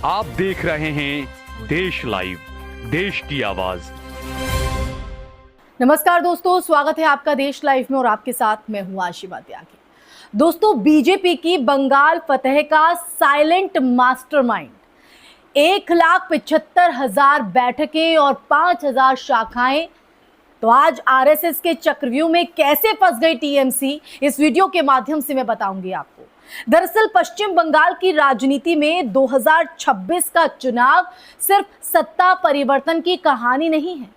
आप देख रहे हैं देश लाइव, देश की आवाज। नमस्कार दोस्तों, स्वागत है आपका देश लाइव में और आपके साथ मैं हूं आशिमा त्यागी। दोस्तों, बीजेपी की बंगाल फतह का साइलेंट मास्टरमाइंड, 1,75,000 बैठकें और 5,000 शाखाएं, तो आज आरएसएस के चक्रव्यूह में कैसे फंस गई टीएमसी, इस वीडियो के माध्यम से मैं बताऊंगी आपको। दरअसल पश्चिम बंगाल की राजनीति में 2026 का चुनाव सिर्फ सत्ता परिवर्तन की कहानी नहीं है,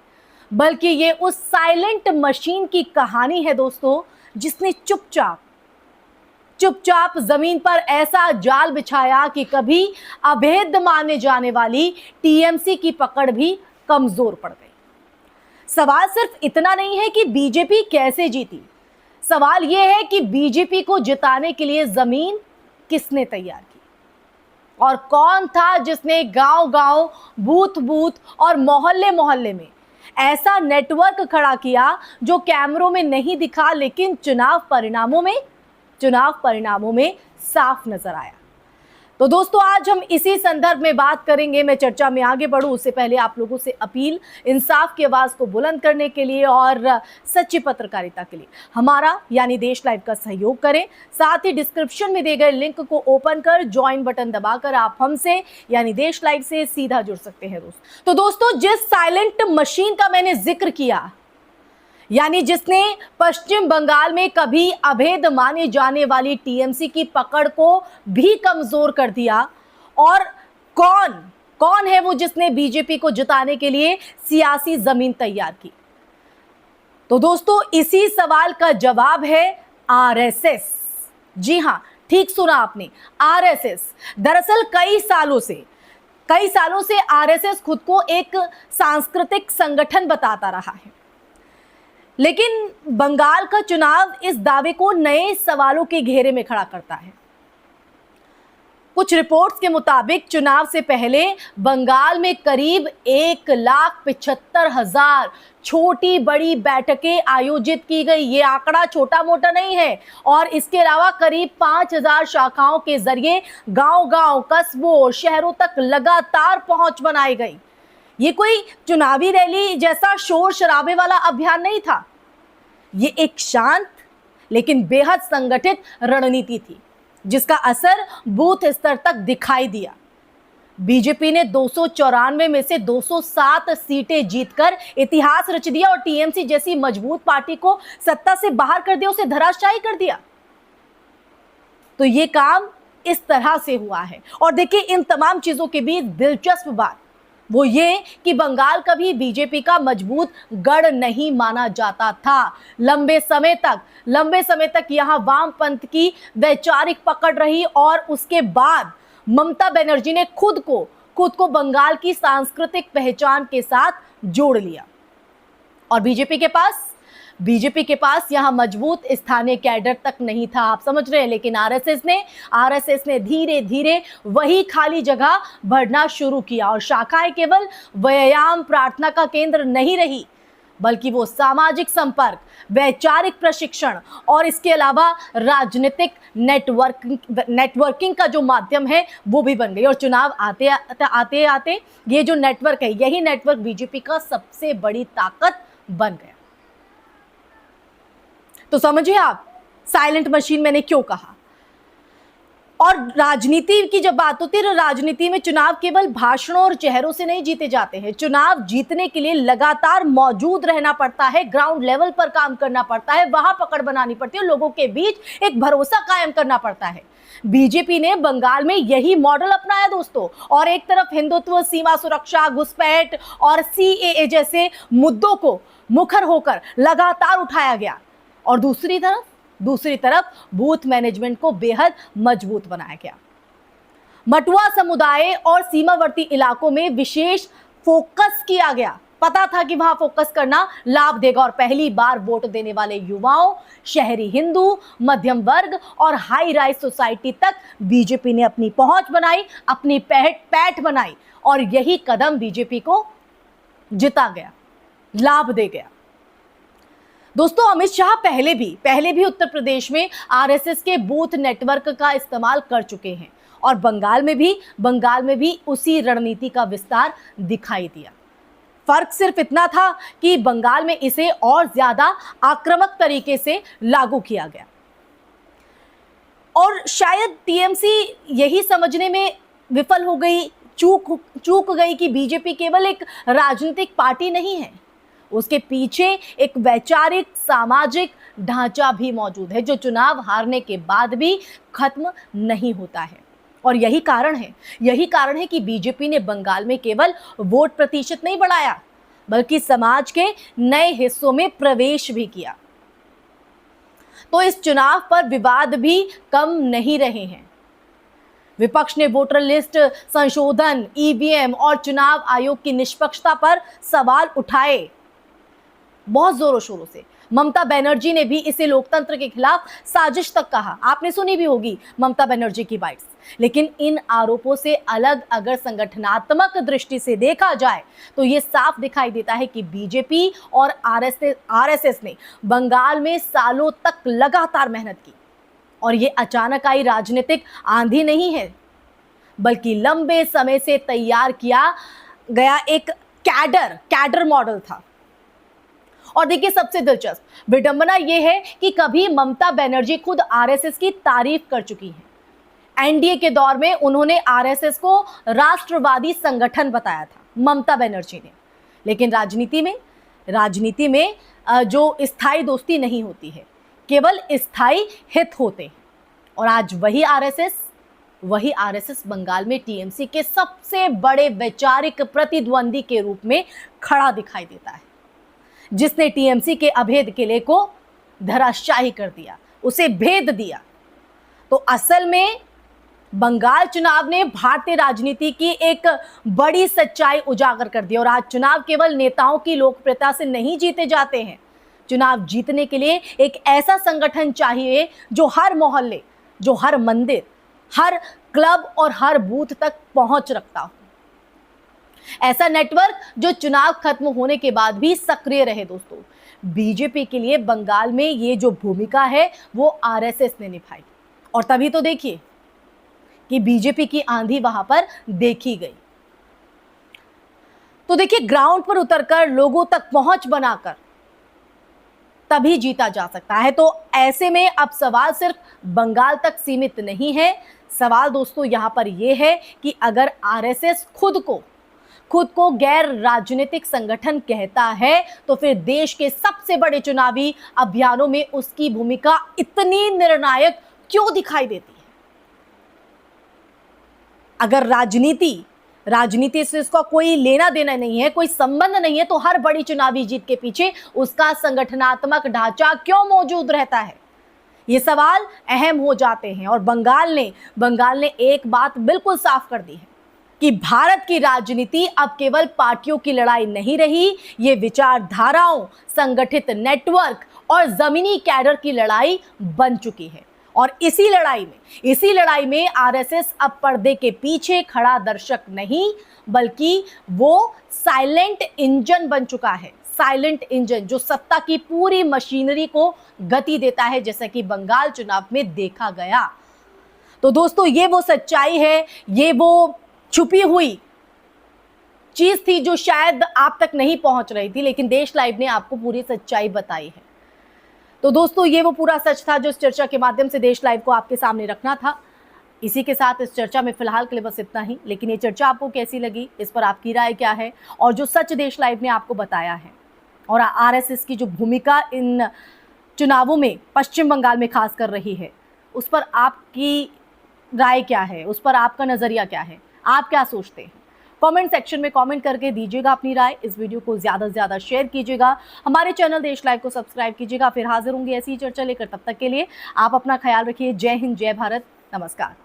बल्कि ये उस साइलेंट मशीन की कहानी है दोस्तों, जिसने चुपचाप जमीन पर ऐसा जाल बिछाया कि कभी अभेद्य माने जाने वाली टीएमसी की पकड़ भी कमजोर पड़ गई। सवाल सिर्फ इतना नहीं है कि बीजेपी कैसे जीती, सवाल यह है कि बीजेपी को जिताने के लिए जमीन किसने तैयार की और कौन था जिसने गांव-गांव, बूथ-बूथ और मोहल्ले-मोहल्ले में ऐसा नेटवर्क खड़ा किया जो कैमरों में नहीं दिखा, लेकिन चुनाव परिणामों में साफ नजर आया। तो दोस्तों, आज हम इसी संदर्भ में बात करेंगे। मैं चर्चा में आगे बढ़ूं उससे पहले आप लोगों से अपील, इंसाफ की आवाज को बुलंद करने के लिए और सच्ची पत्रकारिता के लिए हमारा यानी देश लाइव का सहयोग करें। साथ ही डिस्क्रिप्शन में दिए गए लिंक को ओपन कर ज्वाइन बटन दबाकर आप हमसे यानी देश लाइव से सीधा जुड़ सकते हैं दोस्तों। तो दोस्तों, जिस साइलेंट मशीन का मैंने जिक्र किया, यानी जिसने पश्चिम बंगाल में कभी अभेद्य माने जाने वाली टीएमसी की पकड़ को भी कमजोर कर दिया, और कौन है वो जिसने बीजेपी को जिताने के लिए सियासी जमीन तैयार की? तो दोस्तों, इसी सवाल का जवाब है आरएसएस। जी हां, ठीक सुना आपने, आरएसएस। दरअसल कई सालों से आरएसएस खुद को एक सांस्कृतिक संगठन बताता रहा है, लेकिन बंगाल का चुनाव इस दावे को नए सवालों के घेरे में खड़ा करता है। कुछ रिपोर्ट्स के मुताबिक चुनाव से पहले बंगाल में करीब 1,75,000 छोटी बड़ी बैठकें आयोजित की गई। ये आंकड़ा छोटा मोटा नहीं है। और इसके अलावा करीब 5,000 शाखाओं के जरिए गांव-गांव, कस्बों, शहरों तक लगातार पहुंच बनाई गई। ये कोई चुनावी रैली जैसा शोर शराबे वाला अभियान नहीं था। ये एक शांत लेकिन बेहद संगठित रणनीति थी, जिसका असर बूथ स्तर तक दिखाई दिया। बीजेपी ने 294 में से 207 सीटें जीतकर इतिहास रच दिया और टीएमसी जैसी मजबूत पार्टी को सत्ता से बाहर कर दिया, उसे धराशायी कर दिया। तो ये काम इस तरह से हुआ है। और देखिए, इन तमाम चीजों के बीच दिलचस्प बात वो ये कि बंगाल कभी बीजेपी का मजबूत गढ़ नहीं माना जाता था। लंबे समय तक यहां वामपंथ की वैचारिक पकड़ रही और उसके बाद ममता बनर्जी ने खुद को बंगाल की सांस्कृतिक पहचान के साथ जोड़ लिया। और बीजेपी के पास यहां मजबूत स्थानीय कैडर तक नहीं था, आप समझ रहे हैं। लेकिन आरएसएस ने धीरे धीरे वही खाली जगह भरना शुरू किया और शाखाएं केवल व्यायाम, प्रार्थना का केंद्र नहीं रही, बल्कि वो सामाजिक संपर्क, वैचारिक प्रशिक्षण और इसके अलावा राजनीतिक नेटवर्किंग का जो माध्यम है वो भी बन गई। और चुनाव आते आते ये जो नेटवर्क है, यही नेटवर्क बीजेपी का सबसे बड़ी ताकत बन गया। तो समझिए आप, साइलेंट मशीन मैंने क्यों कहा। और राजनीति की जब बात होती है, तो राजनीति में चुनाव केवल भाषणों और चेहरों से नहीं जीते जाते हैं। चुनाव जीतने के लिए लगातार मौजूद रहना पड़ता है, ग्राउंड लेवल पर काम करना पड़ता है, वहां पकड़ बनानी पड़ती है, लोगों के बीच एक भरोसा कायम करना पड़ता है। बीजेपी ने बंगाल में यही मॉडल अपनाया दोस्तों। और एक तरफ हिंदुत्व, सीमा सुरक्षा, घुसपैठ और सीएए जैसे मुद्दों को मुखर होकर लगातार उठाया गया, और दूसरी तरफ बूथ मैनेजमेंट को बेहद मजबूत बनाया गया। मटुआ समुदाय और सीमावर्ती इलाकों में विशेष फोकस किया गया। पता था कि वहां फोकस करना लाभ देगा और पहली बार वोट देने वाले युवाओं, शहरी हिंदू, मध्यम वर्ग और हाई राइज सोसाइटी तक बीजेपी ने अपनी पहुंच बनाई, अपनी पैठ बनाई, और यही कदम बीजेपी को जिता गया, लाभ दे गया। दोस्तों, अमित शाह पहले भी उत्तर प्रदेश में आरएसएस के बूथ नेटवर्क का इस्तेमाल कर चुके हैं और बंगाल में भी उसी रणनीति का विस्तार दिखाई दिया। फर्क सिर्फ इतना था कि बंगाल में इसे और ज्यादा आक्रामक तरीके से लागू किया गया। और शायद टीएमसी यही समझने में विफल हो गई, चूक गई कि बीजेपी केवल एक राजनीतिक पार्टी नहीं है, उसके पीछे एक वैचारिक सामाजिक ढांचा भी मौजूद है जो चुनाव हारने के बाद भी खत्म नहीं होता है। और यही कारण है कि बीजेपी ने बंगाल में केवल वोट प्रतिशत नहीं बढ़ाया, बल्कि समाज के नए हिस्सों में प्रवेश भी किया। तो इस चुनाव पर विवाद भी कम नहीं रहे हैं। विपक्ष ने वोटर लिस्ट संशोधन, ईवीएम और चुनाव आयोग की निष्पक्षता पर सवाल उठाए बहुत जोरों शोरों से। ममता बनर्जी ने भी इसे लोकतंत्र के खिलाफ साजिश तक कहा। आपने सुनी भी होगी ममता बनर्जी की बाइट्स। लेकिन इन आरोपों से अलग अगर संगठनात्मक दृष्टि से देखा जाए तो ये साफ दिखाई देता है कि बीजेपी और आरएसएस ने बंगाल में सालों तक लगातार मेहनत की। और ये अचानक आई राजनीतिक आंधी नहीं है, बल्कि लंबे समय से तैयार किया गया एक कैडर मॉडल था। और देखिए, सबसे दिलचस्प विडंबना यह है कि कभी ममता बनर्जी खुद आरएसएस की तारीफ कर चुकी हैं। एनडीए के दौर में उन्होंने आरएसएस को राष्ट्रवादी संगठन बताया था, ममता बनर्जी ने। लेकिन राजनीति में जो स्थायी दोस्ती नहीं होती है, केवल स्थायी हित होते हैं। और आज वही आरएसएस बंगाल में टीएमसी के सबसे बड़े वैचारिक प्रतिद्वंदी के रूप में खड़ा दिखाई देता है, जिसने टीएमसी के अभेद किले को धराशायी कर दिया, उसे भेद दिया। तो असल में बंगाल चुनाव ने भारतीय राजनीति की एक बड़ी सच्चाई उजागर कर दी। और आज चुनाव केवल नेताओं की लोकप्रियता से नहीं जीते जाते हैं। चुनाव जीतने के लिए एक ऐसा संगठन चाहिए जो हर मोहल्ले, जो हर मंदिर, हर क्लब और हर बूथ तक पहुंच रखता हो। ऐसा नेटवर्क जो चुनाव खत्म होने के बाद भी सक्रिय रहे। दोस्तों, बीजेपी के लिए बंगाल में ये जो भूमिका है वो आरएसएस ने निभाई। और तभी तो देखिए कि बीजेपी की आंधी वहां पर देखी गई। तो देखिए, ग्राउंड पर उतरकर लोगों तक पहुंच बनाकर तभी जीता जा सकता है। तो ऐसे में अब सवाल सिर्फ बंगाल तक सीमित नहीं है। सवाल दोस्तों यहां पर यह है कि अगर आरएसएस खुद को गैर राजनीतिक संगठन कहता है तो फिर देश के सबसे बड़े चुनावी अभियानों में उसकी भूमिका इतनी निर्णायक क्यों दिखाई देती है? अगर राजनीति से इसका कोई लेना देना नहीं है, कोई संबंध नहीं है, तो हर बड़ी चुनावी जीत के पीछे उसका संगठनात्मक ढांचा क्यों मौजूद रहता है? ये सवाल अहम हो जाते हैं। और बंगाल ने एक बात बिल्कुल साफ कर दी है कि भारत की राजनीति अब केवल पार्टियों की लड़ाई नहीं रही, ये विचारधाराओं, संगठित नेटवर्क और जमीनी कैडर की लड़ाई बन चुकी है। और इसी लड़ाई में आरएसएस अब पर्दे के पीछे खड़ा दर्शक नहीं, बल्कि वो साइलेंट इंजन बन चुका है। साइलेंट इंजन जो सत्ता की पूरी मशीनरी को गति देता है, जैसा कि बंगाल चुनाव में देखा गया। तो दोस्तों, ये वो सच्चाई है, ये वो छुपी हुई चीज थी जो शायद आप तक नहीं पहुंच रही थी, लेकिन देश लाइव ने आपको पूरी सच्चाई बताई है। तो दोस्तों, ये वो पूरा सच था जो इस चर्चा के माध्यम से देश लाइव को आपके सामने रखना था। इसी के साथ इस चर्चा में फिलहाल के लिए बस इतना ही। लेकिन ये चर्चा आपको कैसी लगी, इस पर आपकी राय क्या है? और जो सच देश लाइव ने आपको बताया है और आरएसएस की जो भूमिका इन चुनावों में पश्चिम बंगाल में खास कर रही है, उस पर आपकी राय क्या है? उस पर आपका नजरिया क्या है? आप क्या सोचते हैं? कमेंट सेक्शन में कमेंट करके दीजिएगा अपनी राय। इस वीडियो को ज़्यादा से ज़्यादा शेयर कीजिएगा। हमारे चैनल देश लाइव को सब्सक्राइब कीजिएगा। फिर हाजिर होंगे ऐसी ही चर्चा लेकर। तब तक के लिए आप अपना ख्याल रखिए। जय हिंद, जय भारत, नमस्कार।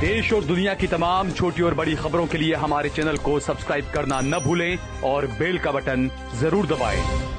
देश और दुनिया की तमाम छोटी और बड़ी खबरों के लिए हमारे चैनल को सब्सक्राइब करना न भूलें और बेल का बटन जरूर दबाएं।